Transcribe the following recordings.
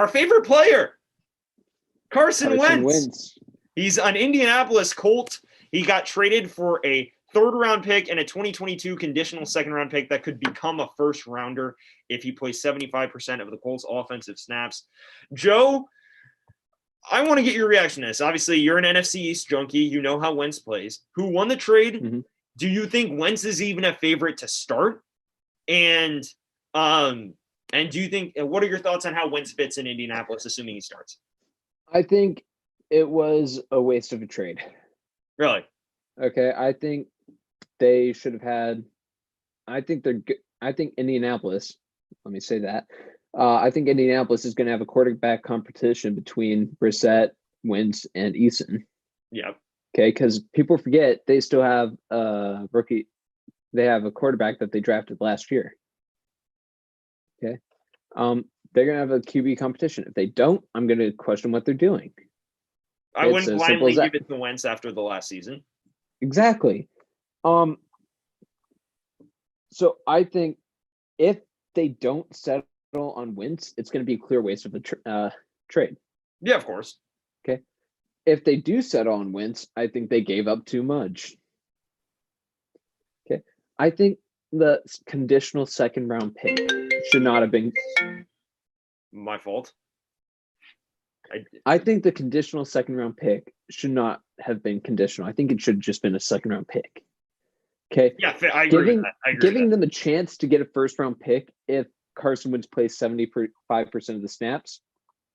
our favorite player, Carson Wentz. Wentz. He's an Indianapolis Colt. He got traded for a third-round pick and a 2022 conditional second-round pick that could become a first-rounder if he plays 75% of the Colts' offensive snaps. Joe, I want to get your reaction to this. Obviously, you're an NFC East junkie. You know how Wentz plays. Who won the trade? Mm-hmm. Do you think Wentz is even a favorite to start? And do you think, what are your thoughts on how Wentz fits in Indianapolis, assuming he starts? I think it was a waste of a trade. Really? Okay. I think they should have had, I think Indianapolis, let me say that. I think Indianapolis is going to have a quarterback competition between Brissett, Wentz, and Eason. Yeah. Okay. Because people forget they still have a rookie. They have a quarterback that they drafted last year. Okay. They're going to have a QB competition. If they don't, I'm going to question what they're doing. I wouldn't blindly give it to Wentz after the last season. Exactly. So I think if they don't settle on Wentz, it's going to be a clear waste of a trade. Yeah, of course. Okay. If they do settle on Wentz, I think they gave up too much. Okay. I think the conditional second-round pick should not have been my fault. I think the conditional second-round pick should not have been conditional. I think it should have just been a second-round pick. Okay. Yeah, I agree. Giving them a chance to get a first-round pick if Carson Wentz plays 75% of the snaps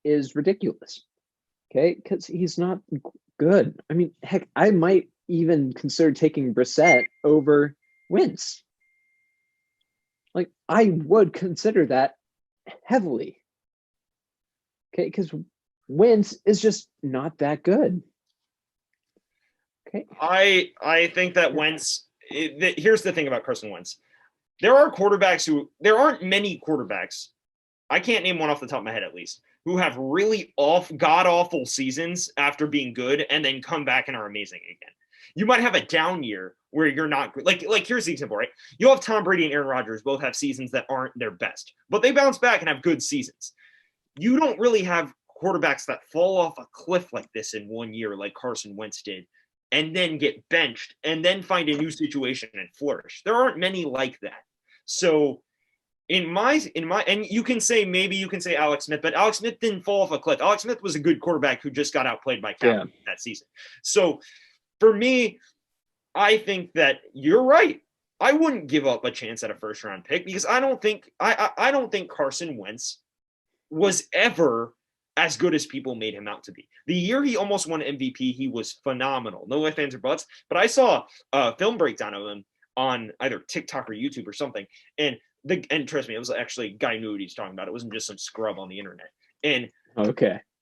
is ridiculous. Okay, because he's not good. I mean, heck, I might even consider taking Brissett over Wentz. Like, I would consider that heavily. Okay, because Wentz is just not that good. Okay. I think that Wentz, here's the thing about Carson Wentz. There aren't many quarterbacks, I can't name one off the top of my head at least, who have really god-awful seasons after being good and then come back and are amazing again. You might have a down year where you're not good. Like here's the example, right? You'll have Tom Brady and Aaron Rodgers both have seasons that aren't their best, but they bounce back and have good seasons. You don't really have quarterbacks that fall off a cliff like this in 1 year like Carson Wentz did and then get benched and then find a new situation and flourish. There aren't many like that. So in my and you can say Alex Smith, but Alex Smith didn't fall off a cliff. Alex Smith was a good quarterback who just got outplayed by Cowboys that season. So for me, I think that you're right. I wouldn't give up a chance at a first round pick because I don't think Carson Wentz was ever as good as people made him out to be. The year he almost won MVP, he was phenomenal. No ifs, ands, or buts. But I saw a film breakdown of him on either TikTok or YouTube or something. And trust me, it was actually a guy knew what he's talking about. It wasn't just some scrub on the internet. And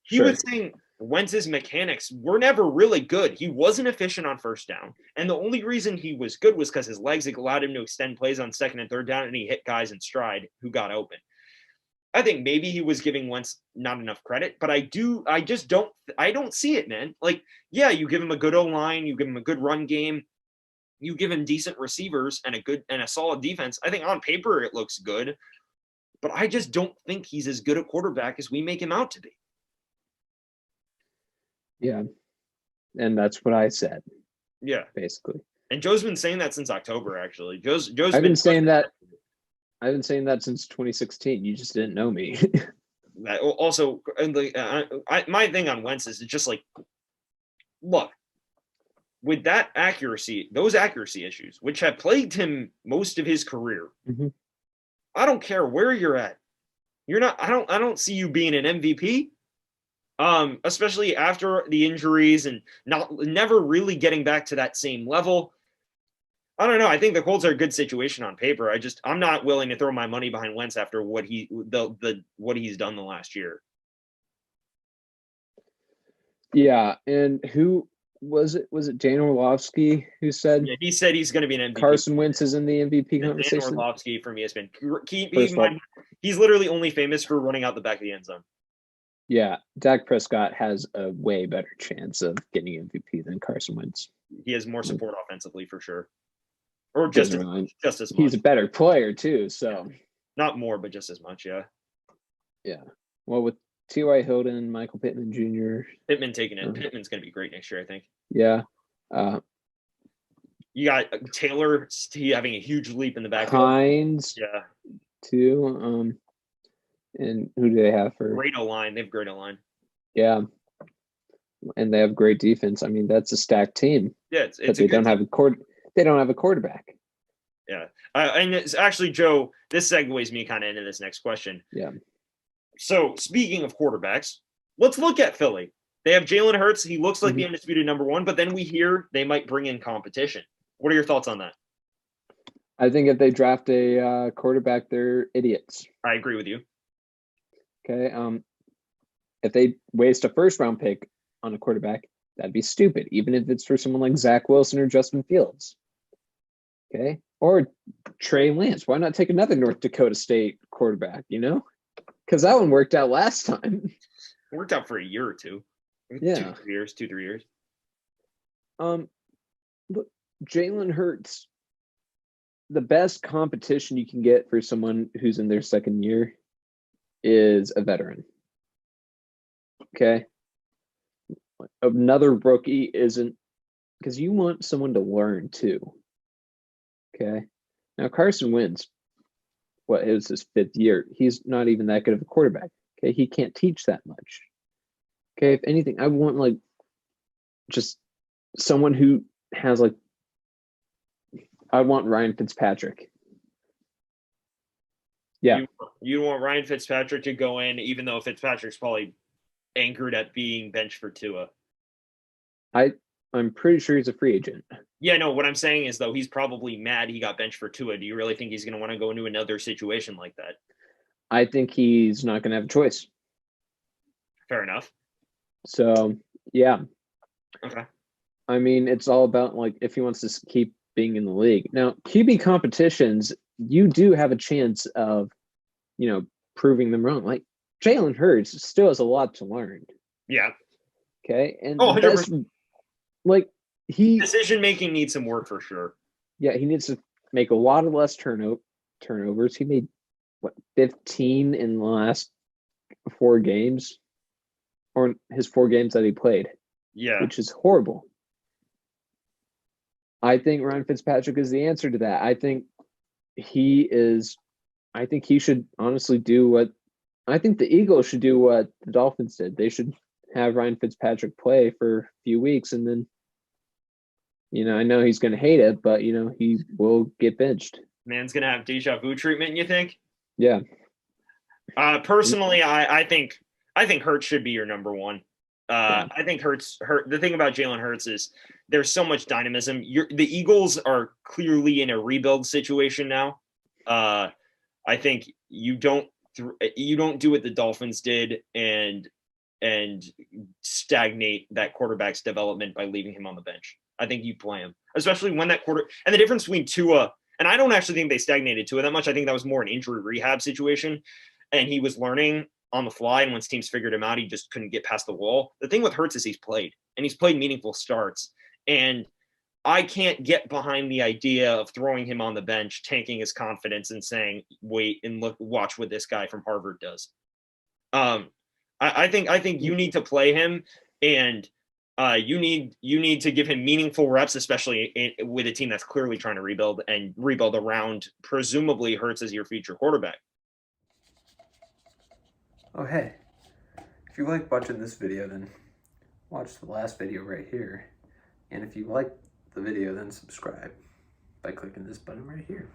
he was saying Wentz's mechanics were never really good. He wasn't efficient on first down. And the only reason he was good was because his legs allowed him to extend plays on second and third down, and he hit guys in stride who got open. I think maybe he was giving Wentz not enough credit, but I don't see it, man. Like, yeah, you give him a good O-line, you give him a good run game, you give him decent receivers and a solid defense. I think on paper it looks good, but I just don't think he's as good a quarterback as we make him out to be. Yeah. And that's what I said. Yeah. Basically. And Joe's been saying that since October, actually. Joe's been saying that. I've been saying that since 2016. You just didn't know me. Also, my thing on Wentz is it's just like, look, with that accuracy, those accuracy issues, which have plagued him most of his career, I don't care where you're at. You're not. I don't see you being an MVP, especially after the injuries and never really getting back to that same level. I don't know. I think the Colts are a good situation on paper. I'm not willing to throw my money behind Wentz after what he's done the last year. Yeah, and who was it? Was it Dan Orlovsky who said? Yeah, he said he's going to be an MVP. Carson Wentz is in the MVP conversation. Dan Orlovsky from ESPN. He's literally only famous for running out the back of the end zone. Yeah, Dak Prescott has a way better chance of getting MVP than Carson Wentz. He has more support offensively for sure. Or just as much. He's a better player too, so not more, but just as much, yeah. Yeah. Well, with T.Y. Hilton, Michael Pittman Jr. Pittman taking it. Pittman's going to be great next year, I think. Yeah. You got Taylor having a huge leap in the backfield. Hines. Yeah. Too. And who do they have for great O-line? They have great O-line. Yeah. And they have great defense. I mean, that's a stacked team. Yeah, it's but they don't have a quarterback. Yeah. And it's actually, Joe, this segues me kind of into this next question. Yeah. So speaking of quarterbacks, let's look at Philly. They have Jalen Hurts. He looks like the undisputed number one, but then we hear they might bring in competition. What are your thoughts on that? I think if they draft a quarterback, they're idiots. I agree with you. Okay. If they waste a first-round pick on a quarterback, that'd be stupid, even if it's for someone like Zach Wilson or Justin Fields. Okay. Or Trey Lance. Why not take another North Dakota State quarterback, Because that one worked out last time. It worked out for a year or two. Yeah. 2-3 years, 2-3 years. But Jalen Hurts, the best competition you can get for someone who's in their second year is a veteran. Okay. Another rookie isn't, because you want someone to learn too. Okay. Now Carson Wentz, what is his fifth year? He's not even that good of a quarterback. Okay. He can't teach that much. Okay. If anything, I want just someone who has I want Ryan Fitzpatrick. Yeah. You want Ryan Fitzpatrick to go in, even though Fitzpatrick's probably anchored at being benched for Tua. I'm pretty sure he's a free agent. Yeah, no, what I'm saying is, though, he's probably mad he got benched for Tua. Do you really think he's going to want to go into another situation like that? I think he's not going to have a choice. Fair enough. So, yeah. Okay. I mean, it's all about, if he wants to keep being in the league. Now, QB competitions, you do have a chance of, proving them wrong. Jalen Hurts still has a lot to learn. Yeah. Okay. And 100%. Decision making needs some work for sure. Yeah, he needs to make a lot of less turnovers. He made 15 in the last 4 games, or his 4 games that he played. Yeah, which is horrible. I think Ryan Fitzpatrick is the answer to that. I think he should honestly do what I think the Eagles should do what the Dolphins did. They should have Ryan Fitzpatrick play for a few weeks, and then I know he's going to hate it, but he will get benched. Man's going to have deja vu treatment, you think? Yeah. Personally, I think Hurts should be your number one. I think the thing about Jalen Hurts is there's so much dynamism. The Eagles are clearly in a rebuild situation now. I think you don't do what the Dolphins did and stagnate that quarterback's development by leaving him on the bench. I think you play him, especially when that and the difference between Tua, and I don't actually think they stagnated Tua that much. I think that was more an injury rehab situation, and he was learning on the fly. And once teams figured him out, he just couldn't get past the wall. The thing with Hurts is he's played meaningful starts. And I can't get behind the idea of throwing him on the bench, tanking his confidence and saying, wait and watch what this guy from Harvard does. I think you need to play him, and you need to give him meaningful reps, especially with a team that's clearly trying to rebuild around presumably Hurts as your future quarterback. Oh, hey, if you like watching this video, then watch the last video right here. And if you like the video, then subscribe by clicking this button right here.